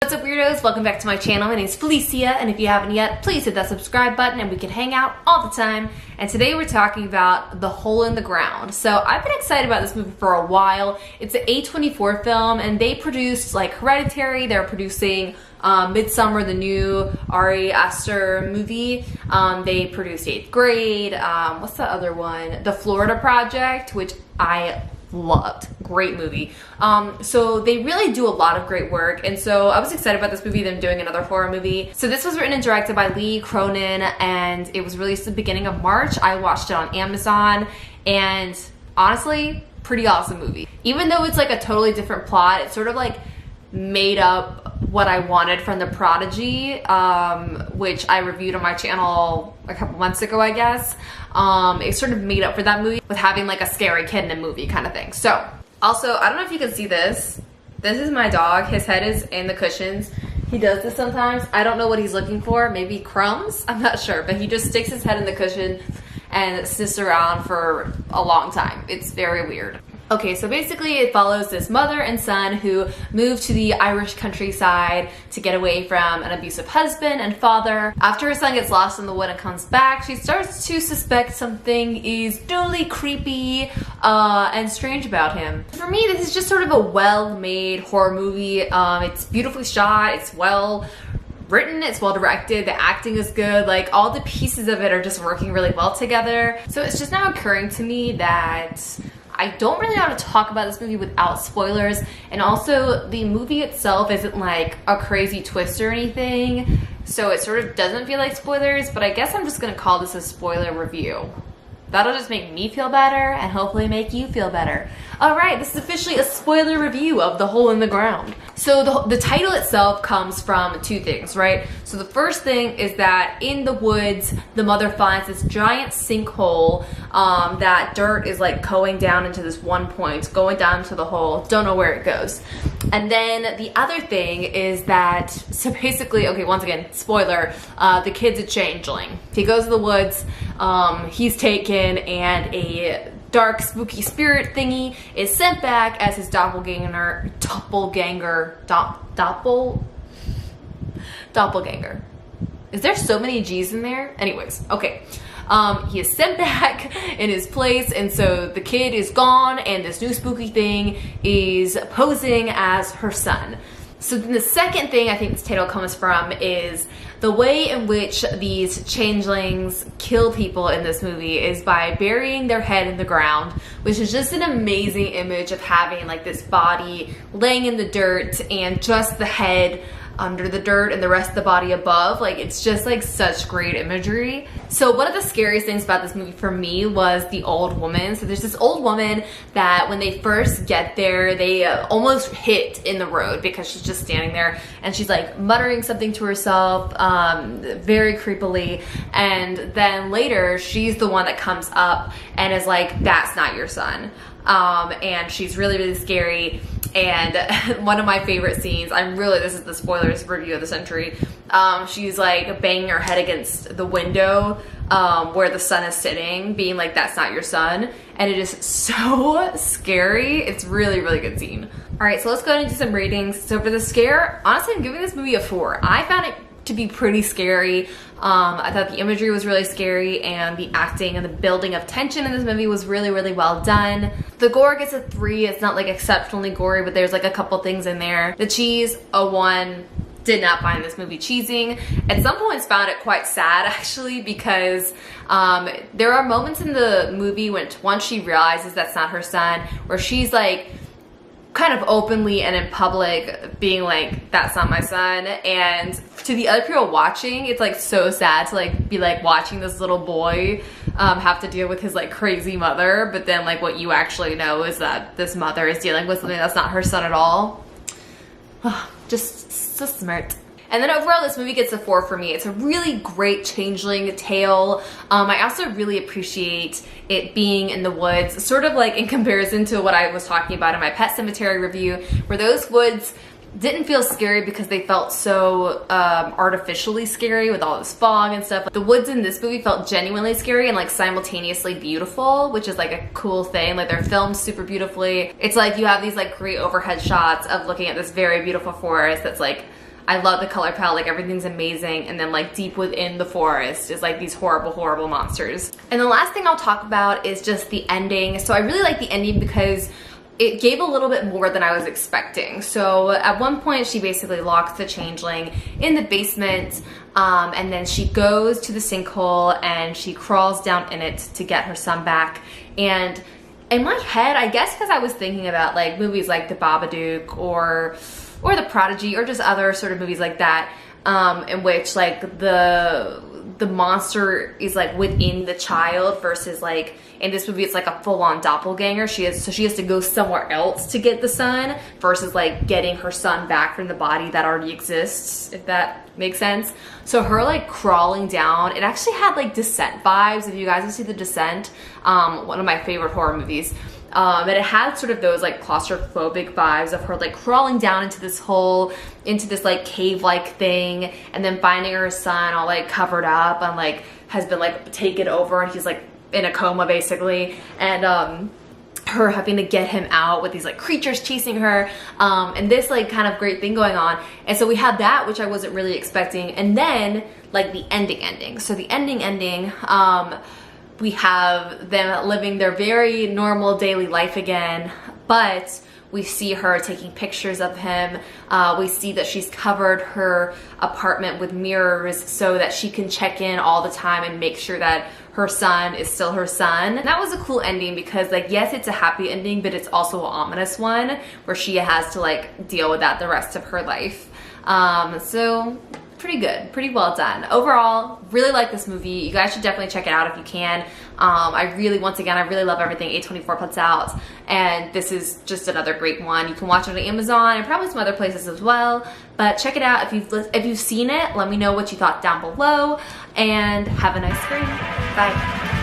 What's up, weirdos? Welcome back to my channel. My name's Felicia, and if you haven't yet, please hit that subscribe button and we can hang out all the time. And today we're talking about The Hole in the Ground. So I've been excited about this movie for a while. It's an A24 film, and they produced like Hereditary. They're producing Midsommar, the new Ari Aster movie. They produced 8th Grade. What's the other one? The Florida Project, which I loved. Great movie. So they really do a lot of great work, and so I was excited about this movie, them doing another horror movie. So this was written and directed by Lee Cronin, and it was released at the beginning of March. I watched it on Amazon, and honestly, pretty awesome movie. Even though it's like a totally different plot, it's sort of like made up what I wanted from The Prodigy, which I reviewed on my channel a couple months ago, I guess. It sort of made up for that movie with having like a scary kid in a movie kind of thing. So, also, I don't know if you can see this. This is my dog. His head is in the cushions. He does this sometimes. I don't know what he's looking for. Maybe crumbs? I'm not sure. But he just sticks his head in the cushion and sits around for a long time. It's very weird. Okay, so basically it follows this mother and son who move to the Irish countryside to get away from an abusive husband and father. After her son gets lost in the wood and comes back, she starts to suspect something is totally creepy and strange about him. For me, this is just sort of a well-made horror movie. It's beautifully shot, it's well written, it's well directed, the acting is good, like all the pieces of it are just working really well together. So it's just now occurring to me that I don't really know how to talk about this movie without spoilers, and also the movie itself isn't like a crazy twist or anything, so it sort of doesn't feel like spoilers, but I guess I'm just gonna call this a spoiler review. That'll just make me feel better and hopefully make you feel better. Alright, this is officially a spoiler review of The Hole in the Ground. So the title itself comes from two things, right? So the first thing is that in the woods, the mother finds this giant sinkhole that dirt is like going down into this one point, going down to the hole, don't know where it goes. And then the other thing is that, so basically, okay, once again, spoiler, the kid's a changeling. He goes to the woods, he's taken, and a dark, spooky spirit thingy is sent back as his doppelganger. Is there so many G's in there? Anyways, okay. He is sent back in his place, and so the kid is gone, and this new spooky thing is posing as her son. So then the second thing I think this title comes from is the way in which these changelings kill people in this movie is by burying their head in the ground, which is just an amazing image of having like this body laying in the dirt and just the head under the dirt and the rest of the body above. Like, it's just like such great imagery. So one of the scariest things about this movie for me was the old woman. So there's this old woman that when they first get there, they almost hit in the road because she's just standing there and she's like muttering something to herself very creepily, and then later she's the one that comes up and is like, that's not your son. And she's really, really scary. And one of my favorite scenes, this is the spoilers review of the century, she's like banging her head against the window where the son is sitting, being like, that's not your son. And it is so scary. It's really, really good scene. All right, so let's go into some ratings. So for the scare, honestly, I'm giving this movie a 4. I found it to be pretty scary. I thought the imagery was really scary, and the acting and the building of tension in this movie was really, really well done. The gore gets a 3. It's not like exceptionally gory, but there's like a couple things in there. The cheese, a 1. Did not find this movie cheesing. At some points found it quite sad, actually, because there are moments in the movie when once she realizes that's not her son, where she's like kind of openly and in public being like, that's not my son. And to the other people watching, it's like so sad to like be like watching this little boy have to deal with his like crazy mother, but then like what you actually know is that this mother is dealing with something that's not her son at all. Just so smart. And then overall, this movie gets a 4 for me. It's a really great changeling tale. I also really appreciate it being in the woods, sort of like in comparison to what I was talking about in my Pet Cemetery review, where those woods didn't feel scary because they felt so artificially scary with all this fog and stuff. The woods in this movie felt genuinely scary and like simultaneously beautiful, which is like a cool thing. Like, they're filmed super beautifully. It's like you have these like great overhead shots of looking at this very beautiful forest that's like I love the color palette, like everything's amazing. And then like deep within the forest is like these horrible, horrible monsters. And the last thing I'll talk about is just the ending. So I really like the ending because it gave a little bit more than I was expecting. So at one point she basically locks the changeling in the basement, and then she goes to the sinkhole and she crawls down in it to get her son back. And in my head, I guess because I was thinking about like movies like The Babadook or The Prodigy or just other sort of movies like that, in which like the monster is like within the child versus like in this movie it's like a full-on doppelganger. She has to go somewhere else to get the son versus like getting her son back from the body that already exists, if that makes sense. So her like crawling down, it actually had like Descent vibes. If you guys have seen The Descent, one of my favorite horror movies, and it had sort of those like claustrophobic vibes of her like crawling down into this hole, into this like cave-like thing, and then finding her son all like covered up and like has been like taken over and he's like in a coma basically, and her having to get him out with these like creatures chasing her, and this like kind of great thing going on. And so we had that, which I wasn't really expecting, and then like the ending. So the ending, we have them living their very normal daily life again, but we see her taking pictures of him. We see that she's covered her apartment with mirrors so that she can check in all the time and make sure that her son is still her son. And that was a cool ending because like, yes, it's a happy ending, but it's also an ominous one where she has to like deal with that the rest of her life. So pretty good, pretty well done. Overall, really like this movie. You guys should definitely check it out if you can. Once again, I really love everything A24 puts out, and this is just another great one. You can watch it on Amazon and probably some other places as well, but check it out. If you've seen it, let me know what you thought down below, and have a nice screen. Bye.